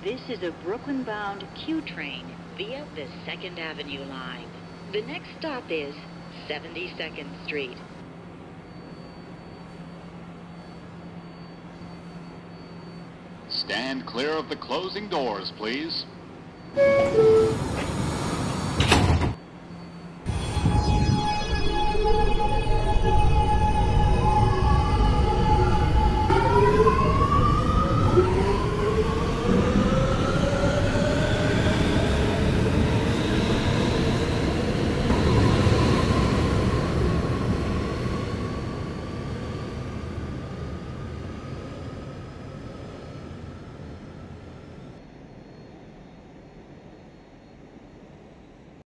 This is a Brooklyn-bound Q train via the 2nd Avenue line. The next stop is 72nd Street. Stand clear of the closing doors, please.